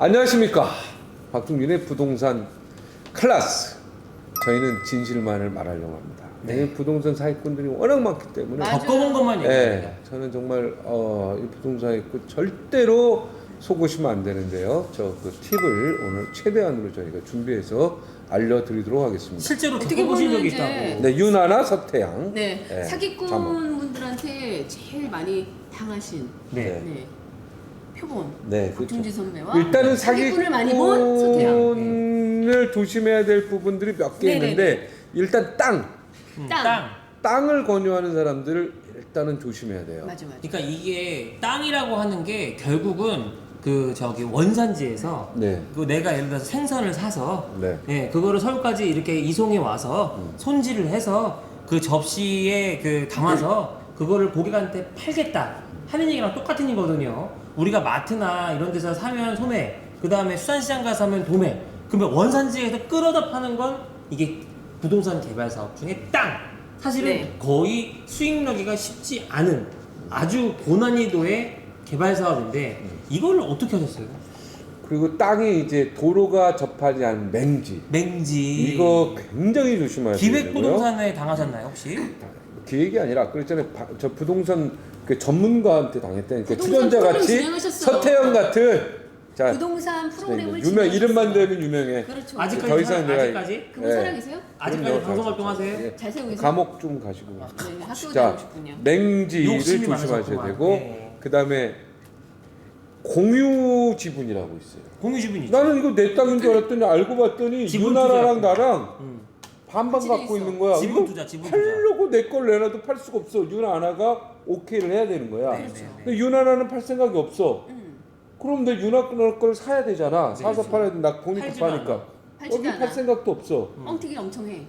안녕하십니까. 박동균의 부동산 클래스. 저희는 진실만을 말하려고 합니다. 네. 부동산 사기꾼들이 워낙 많기 때문에 겪어본 것만 얘기합니다. 네, 저는 정말 이 부동산 사기꾼 절대로 속으시면 안 되는데요. 저 그 팁을 오늘 최대한으로 저희가 준비해서 알려드리도록 하겠습니다. 실제로 어떻게 겪어보신 보면 적이 이제 있다고. 네, 윤하나 서태양. 네, 네, 사기꾼 자막. 분들한테 제일 많이 당하신 네. 네. 표본 네, 박중지 그렇죠. 선배와 일단은 사기꾼을 많이 본 서태양. 사기꾼을 조심해야 될 부분들이 몇 개 네네네. 있는데 일단 땅. 땅을 권유하는 사람들을 일단은 조심해야 돼요. 맞아. 그러니까 이게 땅이라고 하는 게 결국은 그 저기 원산지에서 네. 그 내가 예를 들어서 생선을 사서 네. 예, 그거를 서울까지 이렇게 이송해 와서 손질을 해서 그 접시에 그 담아서 그거를 고객한테 팔겠다 하는 얘기랑 똑같은 거거든요. 우리가 마트나 이런 데서 사면 소매, 그 다음에 수산시장 가서 사면 도매. 그러면 원산지에서 끌어다 파는 건 이게 부동산 개발 사업 중에 땅. 사실은 네. 거의 수익 내기가 쉽지 않은 아주 고난이도의 개발 사업인데 이걸 어떻게 하셨어요? 그리고 땅이 이제 도로가 접하지 않은 맹지. 맹지. 이거 굉장히 조심해야 돼요. 기획 부동산에 당하셨나요 혹시? 기획이 아니라 아까 그랬잖아요. 저 부동산 그 전문가한테 당했다니까. 부동산 출연자 프로그램 같이 진행하셨어요. 서태영 같은 자 부동산 프로그램을 유명 이름만 진행하셨어요. 되면 유명해. 그렇죠. 아직까지 더 이상 내가 아직까지? 그분 네. 살아계세요? 아직까지 그럼요. 방송 활동하세요? 예. 잘 살고 계세요? 감옥 좀 가시고. 네, 학교 자, 다니셨군요. 맹지를 욕심이 조심하셔야 많으셨구만. 되고 네. 그다음에 공유 지분이라고 있어요. 공유 지분이죠. 나는 이거 내 땅인 줄 알았더니 알고 봤더니 지분 유나라랑 투자. 나랑 음. 반반 같이 갖고 돼 있어. 있는 거야. 지분 이거 투자, 지분 팔려고 내 걸 내놔도 팔 수가 없어. 유나라가 오케이를 해야 되는 거야. 네, 네, 네. 근데 유나라는 팔 생각이 없어. 그럼 내 유나 걸 사야 되잖아. 사서 그렇죠. 팔아야 돼. 나 팔지도 공익급하니까. 팔지도 여기 않아. 팔 생각도 없어. 뻥튀기 엄청 해.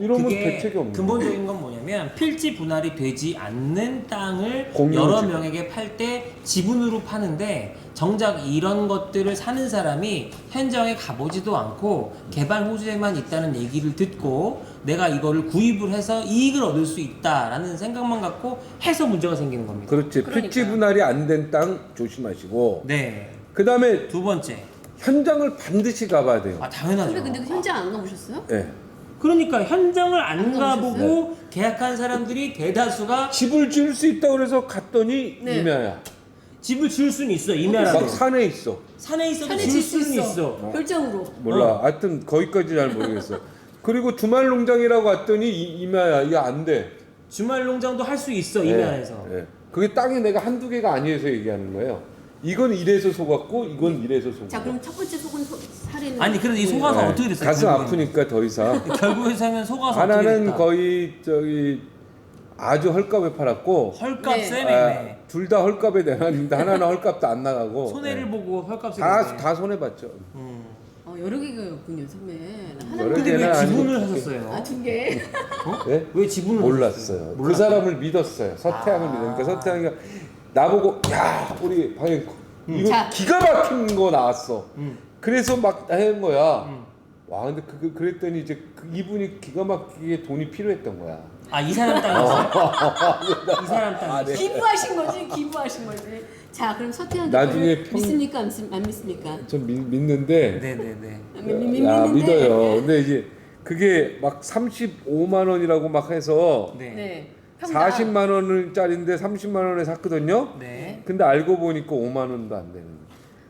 이러면 그게 대책이 없는 거야. 근본적인 건 뭐냐면 필지 분할이 되지 않는 땅을 공유 여러 지분. 명에게 팔 때 지분으로 파는데 정작 이런 것들을 사는 사람이 현장에 가보지도 않고 개발 호재만 있다는 얘기를 듣고 내가 이거를 구입을 해서 이익을 얻을 수 있다라는 생각만 갖고 해서 문제가 생기는 겁니다. 그렇지. 그러니까요. 필지 분할이 안 된 땅 조심하시고. 네. 그다음에 두 번째. 현장을 반드시 가봐야 돼요. 아 당연하죠. 선배 근데 그 현장 안 가보셨어요? 예. 그러니까 현장을 안 안 가보고 계약한 사람들이 대다수가 집을 지을 수 있다고 그래서 갔더니 네. 임야야. 집을 지을 수는 있어 막 임야라도. 산에 있어. 산에 있어도 산에 지을 질 수 수는 있어. 있어. 별장으로. 몰라. 하여튼 거기까지 잘 모르겠어. 그리고 주말 농장이라고 왔더니 임야야. 이게 안 돼. 주말 농장도 할 수 있어 임야에서. 예. 그게 땅이 내가 한두 개가 아니어서 얘기하는 거예요. 이건 이래서 속았고 이건 이래서 속은 자 거야. 그럼 첫 번째 속은 사례는 아니 그래도 이 뭐예요? 속아서 예. 어떻게 됐어요? 가슴 결국에는? 아프니까 더 이상. 결국에는 속아서 어떻게 하나는 됐다? 거의 저기 아주 헐값에 팔았고 헐값 네. 세네. 둘 다 헐값에 내놨는데 하나는 헐값도 안 나가고 손해를 예. 보고 헐값 다, 세네. 다 손해 봤죠. 여러 개가군요 선배. 하나 여러 근데 왜 개는 아니고 지분을 두 개. 하셨어요? 두 개. 예? 왜 지분을 몰랐어요. 하셨어요? 그 사람을 믿었어요. 서태양을 믿으니까 서태양이가 나보고 야 우리 방금 이거 자. 기가 막힌 거 나왔어. 그래서 막 한 거야. 음. 와 근데 그랬더니 이제 이분이 기가 막히게 돈이 필요했던 거야. 아 이 사람 땅이었어요? 이 사람 땅. 네. 기부하신 거지 기부하신 거지. 자 그럼 서태양 나중에 대표를 믿습니까 안 믿습니까? 좀 믿는데 네네네. 야 믿는데. 믿어요. 근데 이제 그게 막 35만 원이라고 막 해서 네. 네. 평당. 40만 원짜리인데 30만 원에 샀거든요. 네. 근데 알고 보니까 5만 원도 안 되는 거야.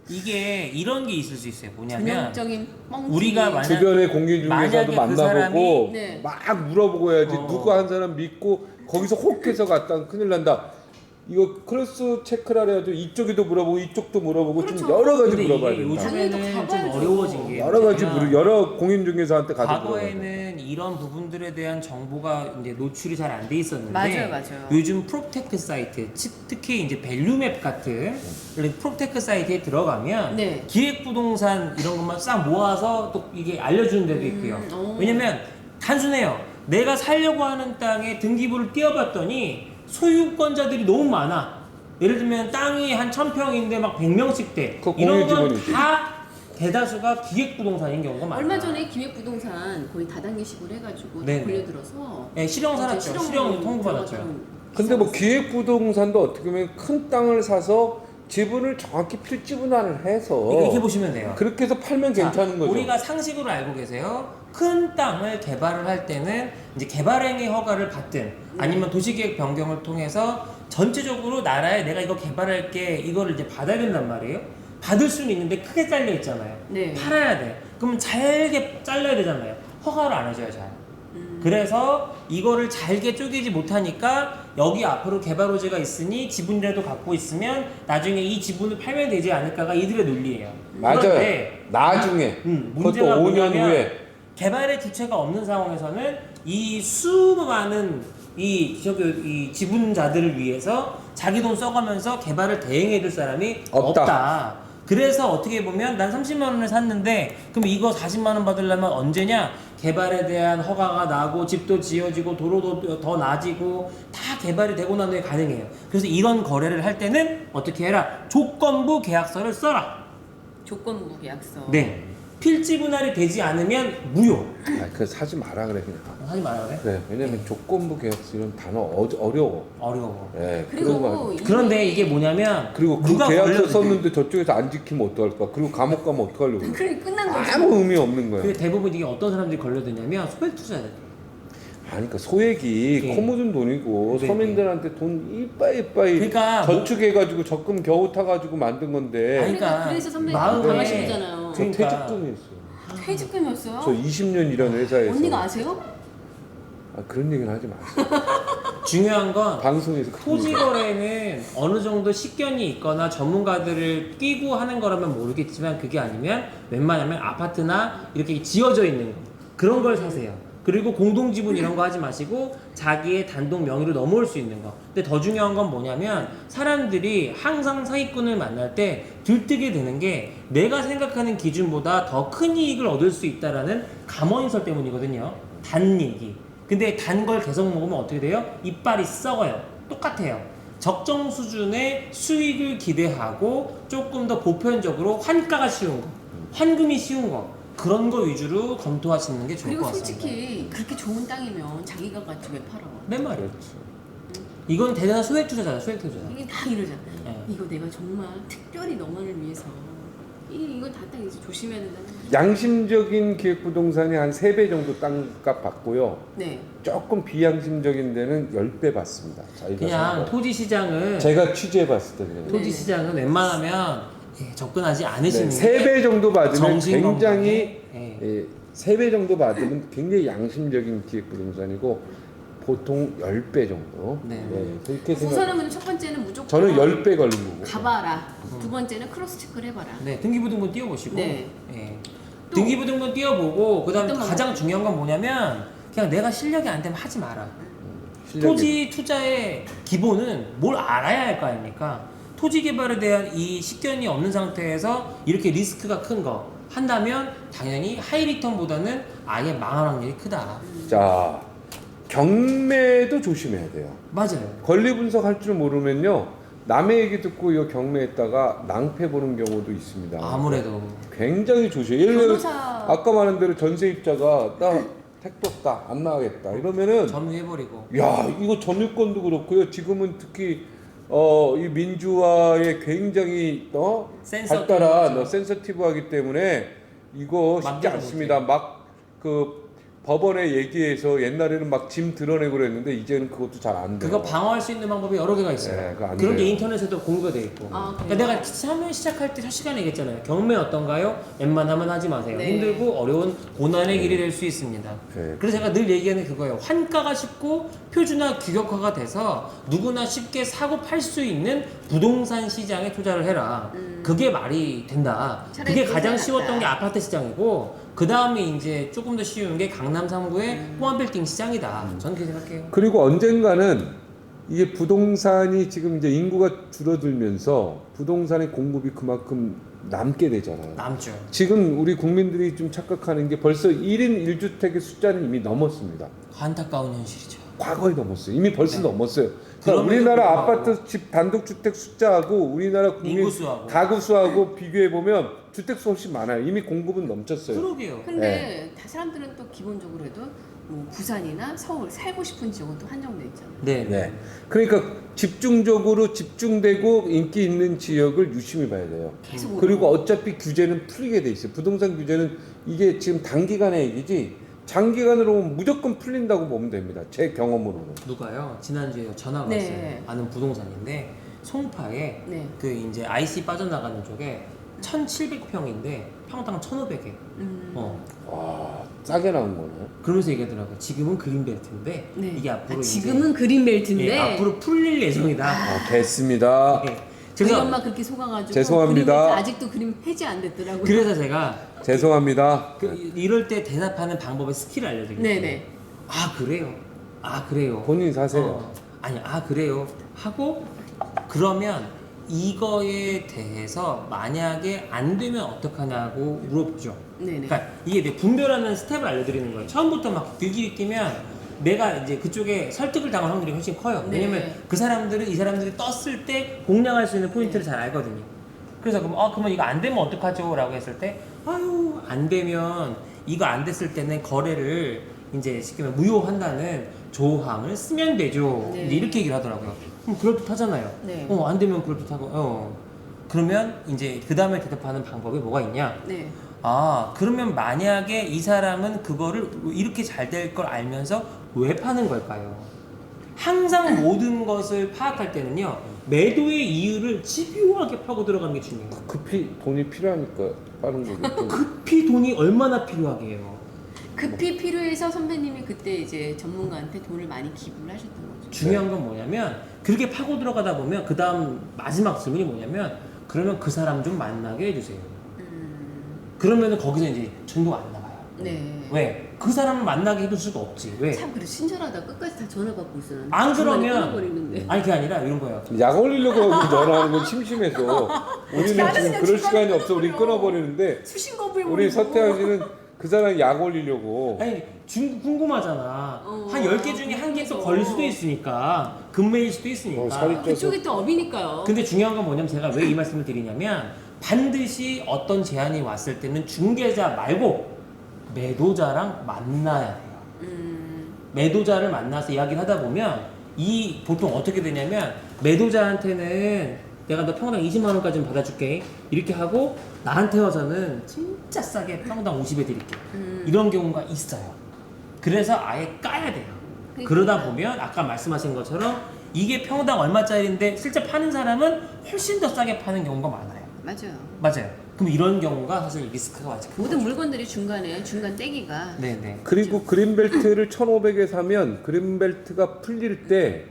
이게 이런 게 있을 수 있어요. 뭐냐면 전형적인 뻥튀기. 우리가 만약 주변의 공인중개사도 만약에 그 만나보고 사람이- 네. 막 물어보고 해야지. 누구 한 사람 믿고 거기서 혹해서 갔다 큰일 난다. 이거 크로스 체크를 해야죠. 이쪽에도 물어보고 이쪽도 물어보고 좀 그렇죠. 여러 가지 근데 물어봐야 이게 된다. 요즘에는 당연히 좀 가봐야죠. 어려워진 게 여러 가지 뭐냐면 여러 공인중개사한테 가서 물어봐야 돼. 과거에는 이런 부분들에 대한 정보가 이제 노출이 잘 안 돼 있었는데 맞아요. 요즘 프로텍트 사이트 특히 이제 밸류맵 같은 프로텍트 사이트에 들어가면 네. 기획부동산 이런 것만 싹 모아서 또 이게 알려주는 데도 있고요. 왜냐면 단순해요. 내가 살려고 하는 땅에 등기부를 띄워봤더니 소유권자들이 너무 많아. 예를 들면 땅이 한 1000평인데 막 100명씩 돼. 그거 이런 공유 건 지분이지. 다 대다수가 기획부동산인 경우가 많아. 얼마 전에 기획부동산 거의 다단계식으로 해가지고 네네. 돌려들어서 네, 실형 살았죠. 실형 통보받았죠. 근데 뭐 기획부동산도 어떻게 보면 큰 땅을 사서 지분을 정확히 필지분할을 해서 이렇게 보시면 돼요. 그렇게 해서 팔면 자, 괜찮은 거죠. 우리가 상식으로 알고 계세요. 큰 땅을 개발을 할 때는 이제 개발행위 허가를 받든 아니면 도시계획 변경을 통해서 전체적으로 나라에 내가 이거 개발할게 이거를 이제 받아야 된단 말이에요. 받을 수는 있는데 크게 잘려 있잖아요. 네. 팔아야 돼. 그러면 잘게 잘라야 되잖아요. 허가를 안 해줘요, 잘. 그래서 이거를 잘게 쪼개지 못하니까 여기 앞으로 개발 호재가 있으니 지분이라도 갖고 있으면 나중에 이 지분을 팔면 되지 않을까가 이들의 논리예요. 맞아요. 그런데 나중에 그것도 문제가 5년 뭐냐면 후에 개발의 주체가 없는 상황에서는 이 수많은 이 지분자들을 위해서 자기 돈 써가면서 개발을 대행해줄 사람이 없다. 그래서 어떻게 보면 난 30만 원에 샀는데 그럼 이거 40만 원 받으려면 언제냐? 개발에 대한 허가가 나고 집도 지어지고 도로도 더 나아지고 다 개발이 되고 난 후에 가능해요. 그래서 이런 거래를 할 때는 어떻게 해라? 조건부 계약서를 써라. 조건부 계약서. 네. 필지 분할이 되지 않으면 무효. 그거 사지 마라 그래 그냥. 하지 말아요. 네? 그래 왜냐면 조건부 계약서 이런 단어 어려워. 어려워. 네, 그런 거 그리고 그런데 이게 뭐냐면 그리고 그 누가 계약서 걸려도 썼는데 저쪽에서 안 지키면 어떡할까? 그리고 감옥 가면 어떡하려고? 그래 끝난 거죠. 아무 의미 없는 거야. 근데 대부분 이게 어떤 사람들이 걸려드냐면 소액 투자자들. 그러니까 소액이 네. 코 묻은 돈이고 네, 서민들한테 돈 이빠이 그러니까 저축해가지고 적금 겨우 타가지고 만든 건데 아니, 그러니까 그래서 선배님 마음에 강하시잖아요. 저 그러니까. 퇴직금이었어요. 퇴직금이었어요? 저 20년 일한 회사에서 언니가 아세요? 그런 얘기는 하지 마세요. 중요한 건 방송에서 토지 거래는 어느 정도 식견이 있거나 전문가들을 끼고 하는 거라면 모르겠지만 그게 아니면 웬만하면 아파트나 이렇게 지어져 있는 거 그런 걸 사세요. 그리고 공동지분 이런 거 하지 마시고 자기의 단독 명의로 넘어올 수 있는 거. 근데 더 중요한 건 뭐냐면 사람들이 항상 사기꾼을 만날 때 들뜨게 되는 게 내가 생각하는 기준보다 더 큰 이익을 얻을 수 있다라는 감언인설 때문이거든요. 단 얘기. 근데 단 걸 계속 먹으면 어떻게 돼요? 이빨이 썩어요. 똑같아요. 적정 수준의 수익을 기대하고 조금 더 보편적으로 환가가 쉬운 거, 환금이 쉬운 거 그런 거 위주로 검토하시는 게 좋을 그리고 것 같습니다. 솔직히 그렇게 좋은 땅이면 자기가 같이 왜 팔아? 내 말이에요. 그렇죠. 이건 대단한 소액 투자잖아, 소액 투자. 이게 다 이러잖아. 네. 이거 내가 정말 특별히 너만을 위해서 이건 다 딱 이제 조심해야 된다는 거죠. 양심적인 기획부동산이 한 3배 정도 땅값 받고요. 네. 조금 비양심적인 데는 10배 받습니다. 자기가 그냥 산 거. 토지 시장은 제가 취재해봤을 때 그냥. 토지 네. 시장은 웬만하면 접근하지 않으시는 게 3배 정도 받으면 정신 굉장히 건강에, 3배 정도 받으면 굉장히 양심적인 기획부동산이고 보통 10배 정도. 네. 그렇게 생각. 우선은 첫 번째는 무조건 저는 10배 걸린 거고. 가봐라. 두 번째는 크로스 체크를 해봐라. 네, 등기부등본 띄워보시고 네. 예. 또 등기부등본 띄워보고 그다음에 어떤 가장 방법? 중요한 건 뭐냐면 그냥 내가 실력이 안 되면 하지 마라. 실력이- 토지 투자의 기본은 뭘 알아야 할 거 아닙니까? 토지 개발에 대한 이 식견이 없는 상태에서 이렇게 리스크가 큰 거 한다면 당연히 하이 리턴보다는 아예 망할 확률이 크다. 자, 경매도 조심해야 돼요. 맞아요. 권리 분석할 줄 모르면요. 남의 얘기 듣고 이거 경매했다가 낭패 보는 경우도 있습니다. 아무래도 굉장히 조심해. 예를 들어 변호사 아까 말한 대로 전세입자가 나 택도 없다 안 나가겠다 이러면은 점유해버리고 야 이거 점유권도 그렇고요. 지금은 특히 이 민주화에 굉장히 발달한 센서티브하기 때문에 이거 쉽지 맘대로 않습니다. 막 그 법원에 얘기해서 옛날에는 막 짐 드러내고 그랬는데 이제는 그것도 잘 안 돼요. 그거 방어할 수 있는 방법이 여러 개가 있어요. 네, 그거 안 그런 게 돼요. 인터넷에도 공유가 돼 있고. 아, 그러니까 그래요? 내가 처음에 시작할 때 첫 시간에 얘기했잖아요. 경매 어떤가요? 웬만하면 하지 마세요. 네. 힘들고 어려운 고난의 길이 될 수 있습니다. 네. 그래서 제가 늘 얘기하는 그거예요. 환가가 쉽고 표준화 규격화가 돼서 누구나 쉽게 사고 팔 수 있는 부동산 시장에 투자를 해라. 그게 말이 된다. 차라리 그게 그게 가장 낫다. 쉬웠던 게 아파트 시장이고 그 다음에 이제 조금 더 쉬운 게 강남 3구의 호환빌딩 시장이다. 저는 그렇게 생각해요. 그리고 언젠가는 이게 부동산이 지금 이제 인구가 줄어들면서 부동산의 공급이 그만큼 남게 되잖아요. 남죠. 지금 우리 국민들이 좀 착각하는 게 벌써 1인 1주택의 숫자는 이미 넘었습니다. 안타까운 현실이죠. 과거에 넘었어요. 이미 벌써 네. 넘었어요. 그럼에도 우리나라 불구하고 아파트 집 단독주택 숫자하고 우리나라 국민 인구수하고. 가구 수하고 비교해 보면 주택 수 훨씬 많아요. 이미 공급은 넘쳤어요. 그러게요. 근데 다 사람들은 또 기본적으로 해도 뭐 부산이나 서울 살고 싶은 지역은 또 한정돼 있잖아요. 네. 네. 그러니까 집중적으로 집중되고 인기 있는 지역을 유심히 봐야 돼요. 계속 그리고 어차피 규제는 풀리게 돼 있어요. 부동산 규제는 이게 지금 단기간의 얘기지 장기간으로 보면 무조건 풀린다고 보면 됩니다. 제 경험으로는. 누가요? 지난주에 전화가 네. 왔어요. 아는 부동산인데 송파에 네. 그 이제 IC 빠져나가는 쪽에 1,700평인데 평당 1,500에. 와, 싸게 나온 거네. 그러면서 얘기하더라고요. 지금은 그린벨트인데 네. 이게 앞으로 지금은 그린벨트인데 이제 앞으로 풀릴 예정이다. 아, 됐습니다. 예. 저희 그래서 엄마 그렇게 속아가지고 죄송합니다. 그린벨트 아직도 그림 해지 안 됐더라고요. 그래서 제가 죄송합니다. 이럴 때 대답하는 방법의 스킬을 알려드릴게요. 네네. 아 그래요. 아 그래요. 본인 사세요. 아니 아 그래요. 하고 그러면 이거에 대해서 만약에 안 되면 어떡하냐고 물어보죠. 네네. 그러니까 이게 내 분별하는 스텝을 알려드리는 거예요. 처음부터 막 들기를 끼면 내가 이제 그쪽에 설득을 당할 확률이 훨씬 커요. 네. 왜냐면 그 사람들은 이 사람들이 떴을 때 공략할 수 있는 포인트를 잘 알거든요. 그래서 그러면 이거 안 되면 어떡하죠? 라고 했을 때 아유 안 되면 이거 안 됐을 때는 거래를 이제 쉽게 말하면 무효한다는 조항을 쓰면 되죠. 네. 이제 이렇게 얘기를 하더라고요. 그럼 그럴듯하잖아요. 네. 안 되면 그럴듯하고 그러면 이제 그 다음에 대답하는 방법이 뭐가 있냐? 네. 아 그러면 만약에 이 사람은 그거를 이렇게 잘 될 걸 알면서 왜 파는 걸까요? 항상 모든 것을 파악할 때는요 매도의 이유를 집요하게 파고 들어가는 게 중요해요. 급히 돈이 필요하니까 빠른 거겠죠. 급히 돈이 얼마나 필요하게 해요? 급히 필요해서 선배님이 그때 이제 전문가한테 돈을 많이 기부를 하셨던 거죠. 중요한 건 뭐냐면 그렇게 파고 들어가다 보면 그 다음 마지막 질문이 뭐냐면 그러면 그 사람 좀 만나게 해주세요. 그러면은 거기서 이제 전도가 안 나가요. 네. 왜? 그 사람을 만나게 해줄 수가 없지. 왜? 참 그래 친절하다 끝까지 다 전화 받고 있었는데 안 중간에 그러면 끊어버리는데. 아니 그게 아니라 이런 거예요. 약 올리려고 하고 전화하는 건 심심해서 우리는 지금 나는 그럴 시간이 중간에 없어. 우리 끊어버리는데 수신거부에 우리 서태환 씨는 그 사람 약 올리려고. 아니 궁금하잖아. 어, 한 10개 중에 한 개 또 걸릴 수도 있으니까 금매일 수도 있으니까. 살이 쪄서. 그쪽이 또 업이니까요. 근데 중요한 건 뭐냐면 제가 왜 이 말씀을 드리냐면 반드시 어떤 제안이 왔을 때는 중개자 말고 매도자랑 만나야 돼요. 매도자를 만나서 이야기를 하다 보면 이 보통 어떻게 되냐면 매도자한테는 내가 너 평당 20만 원까지는 받아줄게 이렇게 하고 나한테 와서는 진짜 싸게 평당 50에 드릴게 이런 경우가 있어요. 그래서 아예 까야 돼요. 그러다 보면 아까 말씀하신 것처럼 이게 평당 얼마짜리인데 실제 파는 사람은 훨씬 더 싸게 파는 경우가 많아요. 맞아요. 그럼 이런 경우가 사실 리스크가 아직 큰 모든 거죠. 물건들이 중간에 중간 떼기가 네네. 그리고 그린벨트를 1,500에 사면 그린벨트가 풀릴 때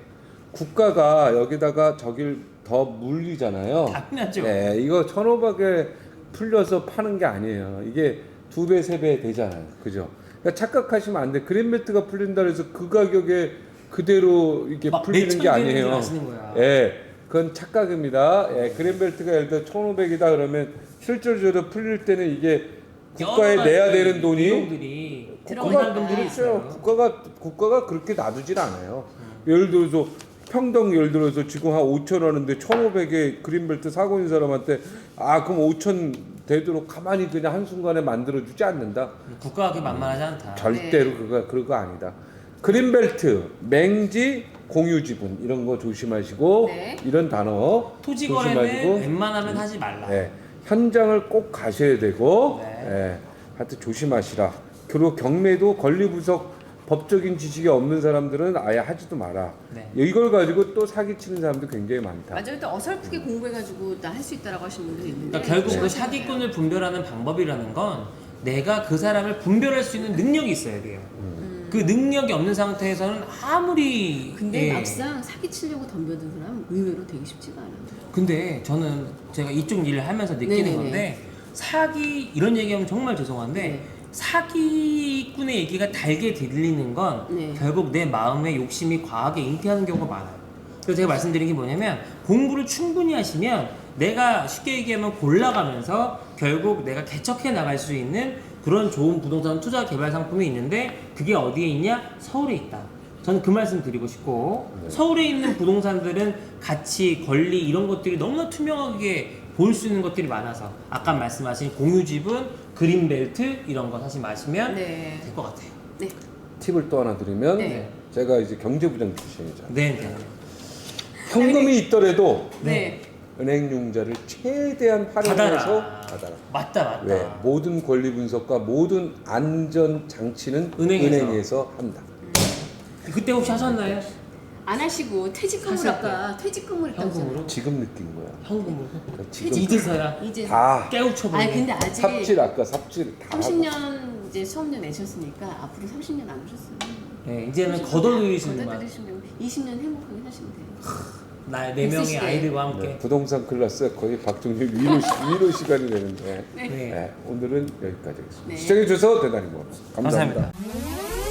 국가가 여기다가 저길 더 물리잖아요. 당연하죠. 네, 이거 1,500에 풀려서 파는 게 아니에요. 이게 2배, 3배 되잖아요. 그죠? 그러니까 착각하시면 안 돼. 그린벨트가 풀린다 그래서 그 가격에 그대로 이렇게 막 풀리는 게 몇천 아니에요. 되는 줄 아시는 거야. 예. 그건 착각입니다. 예, 그린벨트가 예를 들어 1,500이다 그러면 실질적으로 풀릴 때는 이게 국가에 여러 가지 내야 되는 돈이 비용들이 들어가니까. 건강금들이 그렇죠. 있어요. 국가가 그렇게 놔두질 않아요. 예를 들어서 평당 예를 들어서 지금 한 5천 원인데 1,500에 그린벨트 사고 있는 사람한테 그럼 5천 되도록 가만히 그냥 한순간에 만들어주지 않는다. 국가가 그게 만만하지 않다. 절대로 네. 그거 아니다. 그린벨트, 맹지, 공유지분 이런 거 조심하시고 네. 이런 단어 토지 조심하시고 거래는 웬만하면 하지 말라. 예, 현장을 꼭 가셔야 되고 네. 예, 하여튼 조심하시라. 그리고 경매도 권리부석 법적인 지식이 없는 사람들은 아예 하지도 마라. 네. 이걸 가지고 또 사기치는 사람도 굉장히 많다. 맞아요. 또 어설프게 공부해가지고 나 할 수 있다라고 하시는 분들이 있는데 그러니까 결국 그 그렇지 않아요. 사기꾼을 분별하는 방법이라는 건 내가 그 사람을 분별할 수 있는 능력이 있어야 돼요. 그 능력이 없는 상태에서는 아무리 근데 예. 막상 사기치려고 덤벼든 사람 의외로 되게 쉽지가 않아요. 근데 저는 제가 이쪽 일을 하면서 느끼는 네네네. 건데 사기 이런 얘기하면 정말 죄송한데 네. 사기꾼의 얘기가 달게 들리는 건 네. 결국 내 마음의 욕심이 과하게 잉태하는 경우가 많아요. 그래서 제가 말씀드린 게 뭐냐면 공부를 충분히 하시면 내가 쉽게 얘기하면 골라가면서 결국 내가 개척해 나갈 수 있는 그런 좋은 부동산 투자 개발 상품이 있는데 그게 어디에 있냐? 서울에 있다. 저는 그 말씀 드리고 싶고 서울에 있는 부동산들은 가치, 권리 이런 것들이 너무나 투명하게 볼 수 있는 것들이 많아서 아까 말씀하신 공유지분, 그린벨트 이런 거 사실 마시면 네. 될 것 같아요. 네. 팁을 또 하나 드리면 네. 제가 이제 경제부장 출신이잖아요. 네. 현금이 있더라도 네. 은행융자를 최대한 활용해서 받아라. 맞다. 왜? 모든 권리 분석과 모든 안전 장치는 은행에서 한다. 그때 혹시 하셨나요? 안 하시고 퇴직금을 하실 아까 퇴직금을 했다고 현금으로? 지금 느낀 거야. 현금으로. 그러니까 지금 이제서야 이제 다 깨우쳐버리네. 아니 근데 아직 삽질 아까 삽질 다 하고. 30년 이제 수업료 내셨으니까 앞으로 30년 안 오셨어요. 네, 이제는 거둬들이시는 거야. 거둬들이시면 20년 행복하게 사시면 돼요. 네 명의 있으시게. 아이들과 함께. 네, 부동산 클래스 거의 박종일 위로 시간이 되는데 네. 네. 네, 오늘은 여기까지 하겠습니다. 네. 시청해 주셔서 대단히 고맙습니다. 감사합니다. 감사합니다.